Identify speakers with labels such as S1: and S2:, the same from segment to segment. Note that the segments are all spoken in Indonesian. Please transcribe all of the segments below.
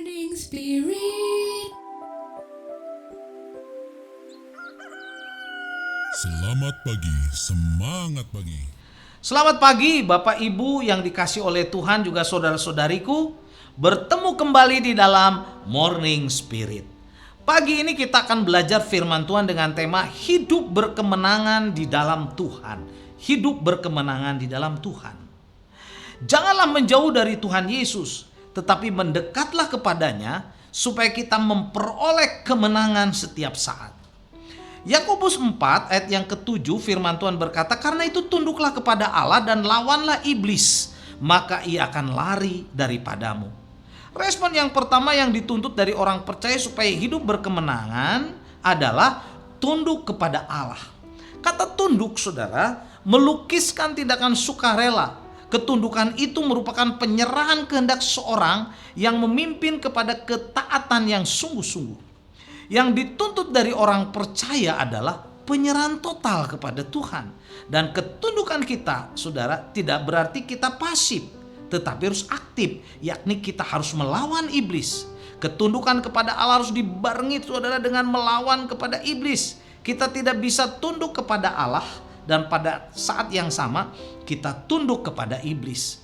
S1: Morning Spirit.
S2: Selamat pagi, semangat pagi.
S3: Selamat pagi Bapak Ibu yang dikasih oleh Tuhan, juga saudara-saudariku. Bertemu kembali di dalam Morning Spirit. Pagi ini kita akan belajar firman Tuhan dengan tema hidup berkemenangan di dalam Tuhan. Hidup berkemenangan di dalam Tuhan. Janganlah menjauh dari Tuhan Yesus, tetapi mendekatlah kepadanya supaya kita memperoleh kemenangan setiap saat. Yakobus 4 ayat yang ke-7 firman Tuhan berkata, karena itu tunduklah kepada Allah dan lawanlah iblis, maka ia akan lari daripadamu. Respon yang pertama yang dituntut dari orang percaya supaya hidup berkemenangan adalah tunduk kepada Allah. Kata tunduk, saudara, melukiskan tindakan sukarela. Ketundukan itu merupakan penyerahan kehendak seorang yang memimpin kepada ketaatan yang sungguh-sungguh. Yang dituntut dari orang percaya adalah penyerahan total kepada Tuhan. Dan ketundukan kita, saudara, tidak berarti kita pasif, tetapi harus aktif, yakni kita harus melawan iblis. Ketundukan kepada Allah harus dibarengi, saudara, dengan melawan kepada iblis. Kita tidak bisa tunduk kepada Allah dan pada saat yang sama kita tunduk kepada iblis.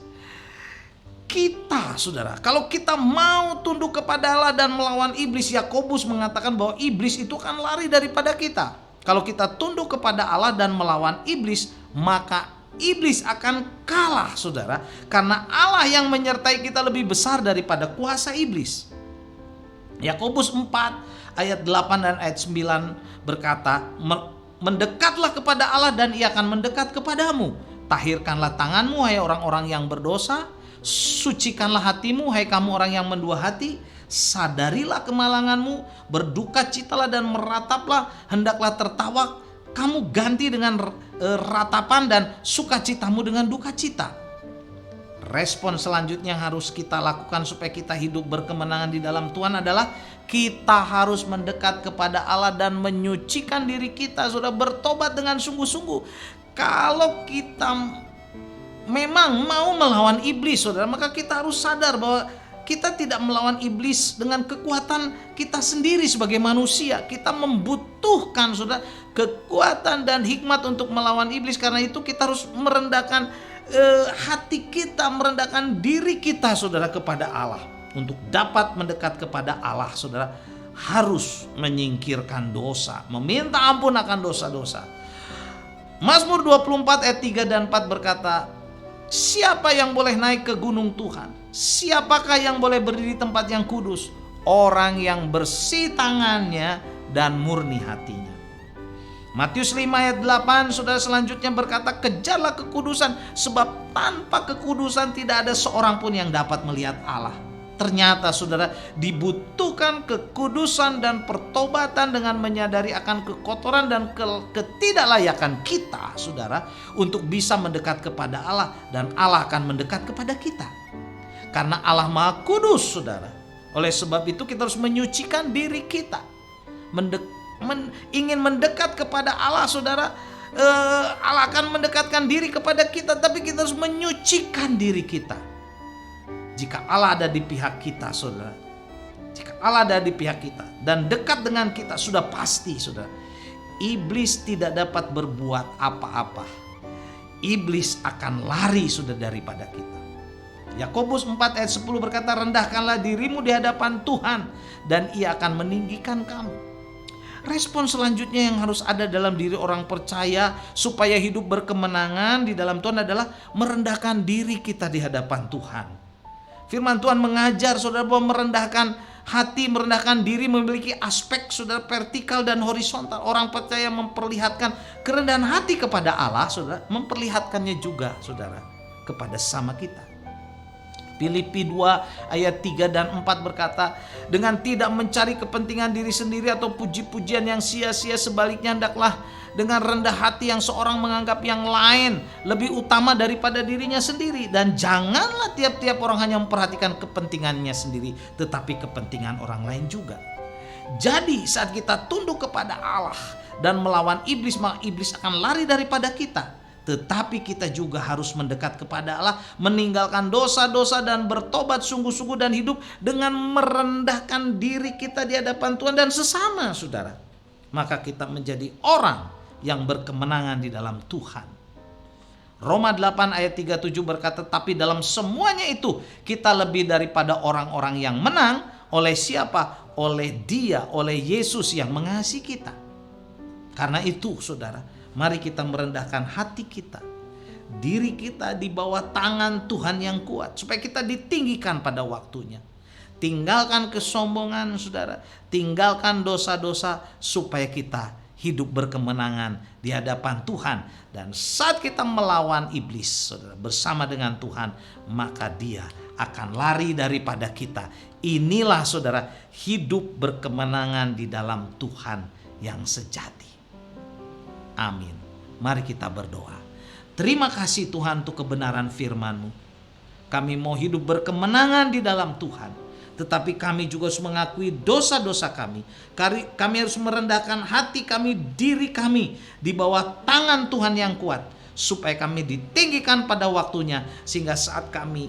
S3: Kita, saudara, kalau kita mau tunduk kepada Allah dan melawan iblis, Yakobus mengatakan bahwa iblis itu akan lari daripada kita. Kalau kita tunduk kepada Allah dan melawan iblis, maka iblis akan kalah, saudara, karena Allah yang menyertai kita lebih besar daripada kuasa iblis. Yakobus 4 ayat 8 dan ayat 9 berkata, mendekatlah kepada Allah dan ia akan mendekat kepadamu. Tahirkanlah tanganmu, hai orang-orang yang berdosa. Sucikanlah hatimu, hai kamu orang yang mendua hati. Sadarilah kemalanganmu, berdukacitalah dan merataplah. Hendaklah tertawa kamu ganti dengan ratapan dan sukacitamu dengan dukacita. Respon selanjutnya yang harus kita lakukan supaya kita hidup berkemenangan di dalam Tuhan adalah kita harus mendekat kepada Allah dan menyucikan diri kita, sudah bertobat dengan sungguh-sungguh. Kalau kita memang mau melawan iblis, saudara, maka kita harus sadar bahwa kita tidak melawan iblis dengan kekuatan kita sendiri sebagai manusia. Kita membutuhkan, saudara, kekuatan dan hikmat untuk melawan iblis. Karena itu kita harus merendahkan hati kita, merendahkan diri kita, saudara, kepada Allah. Untuk dapat mendekat kepada Allah, saudara, harus menyingkirkan dosa, meminta ampun akan dosa-dosa. Mazmur 24 ayat 3 dan 4 berkata, siapa yang boleh naik ke gunung Tuhan? Siapakah yang boleh berdiri di tempat yang kudus? Orang yang bersih tangannya dan murni hatinya. Matius 5 ayat 8, saudara, selanjutnya berkata, kejarlah kekudusan, sebab tanpa kekudusan tidak ada seorang pun yang dapat melihat Allah. Ternyata, saudara, dibutuhkan kekudusan dan pertobatan dengan menyadari akan kekotoran dan ketidaklayakan kita, saudara, untuk bisa mendekat kepada Allah, dan Allah akan mendekat kepada kita. Karena Allah Maha Kudus, saudara. Oleh sebab itu kita harus menyucikan diri kita. Ingin mendekat kepada Allah, saudara, Allah akan mendekatkan diri kepada kita, tapi kita harus menyucikan diri kita. Jika Allah ada di pihak kita, saudara, jika Allah ada di pihak kita dan dekat dengan kita, sudah pasti, saudara, iblis tidak dapat berbuat apa-apa. Iblis akan lari, sudah, daripada kita. Yakobus 4 ayat 10 berkata, rendahkanlah dirimu di hadapan Tuhan dan ia akan meninggikan kamu. Respon selanjutnya yang harus ada dalam diri orang percaya supaya hidup berkemenangan di dalam Tuhan adalah merendahkan diri kita di hadapan Tuhan. Firman Tuhan mengajar, saudara, bahwa merendahkan hati, merendahkan diri memiliki aspek, saudara, vertikal dan horizontal. Orang percaya memperlihatkan kerendahan hati kepada Allah, saudara, memperlihatkannya juga, saudara, kepada sesama kita. Filipi 2 ayat 3 dan 4 berkata, dengan tidak mencari kepentingan diri sendiri atau puji-pujian yang sia-sia, sebaliknya hendaklah dengan rendah hati yang seorang menganggap yang lain lebih utama daripada dirinya sendiri. Dan janganlah tiap-tiap orang hanya memperhatikan kepentingannya sendiri, tetapi kepentingan orang lain juga. Jadi saat kita tunduk kepada Allah dan melawan iblis, maka iblis akan lari daripada kita. tetapi kita juga harus mendekat kepada Allah, meninggalkan dosa-dosa dan bertobat sungguh-sungguh dan hidup dengan merendahkan diri kita di hadapan Tuhan dan sesama, saudara. Maka kita menjadi orang yang berkemenangan di dalam Tuhan. Roma 8 ayat 37 berkata, tapi dalam semuanya itu kita lebih daripada orang-orang yang menang. Oleh siapa? Oleh Dia, oleh Yesus yang mengasihi kita. Karena itu, saudara, mari kita merendahkan hati kita, diri kita di bawah tangan Tuhan yang kuat, supaya kita ditinggikan pada waktunya. Tinggalkan kesombongan, saudara. Tinggalkan dosa-dosa, supaya kita hidup berkemenangan di hadapan Tuhan. Dan saat kita melawan iblis, saudara, bersama dengan Tuhan, maka Dia akan lari daripada kita. Inilah, saudara, hidup berkemenangan di dalam Tuhan yang sejati. Amin. Mari kita berdoa. Terima kasih Tuhan untuk kebenaran firman-Mu. Kami mau hidup berkemenangan di dalam Tuhan. Tetapi kami juga harus mengakui dosa-dosa kami. Kami harus merendahkan hati kami, diri kami di bawah tangan Tuhan yang kuat. Supaya kami ditinggikan pada waktunya. Sehingga saat kami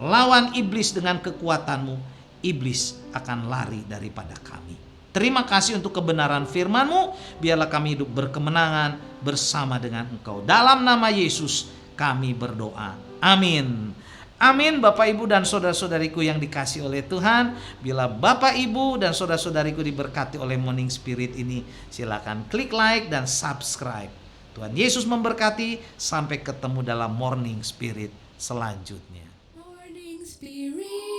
S3: melawan iblis dengan kekuatan-Mu, iblis akan lari daripada kami. Terima kasih untuk kebenaran firman-Mu. Biarlah kami hidup berkemenangan bersama dengan Engkau. Dalam nama Yesus kami berdoa. Amin. Amin. Bapak, Ibu, dan saudara-saudariku yang dikasihi oleh Tuhan. Bila Bapak, Ibu, dan saudara-saudariku diberkati oleh Morning Spirit ini, silakan klik like dan subscribe. Tuhan Yesus memberkati. Sampai ketemu dalam Morning Spirit selanjutnya.
S1: Morning Spirit.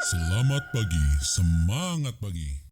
S2: Selamat pagi, semangat pagi.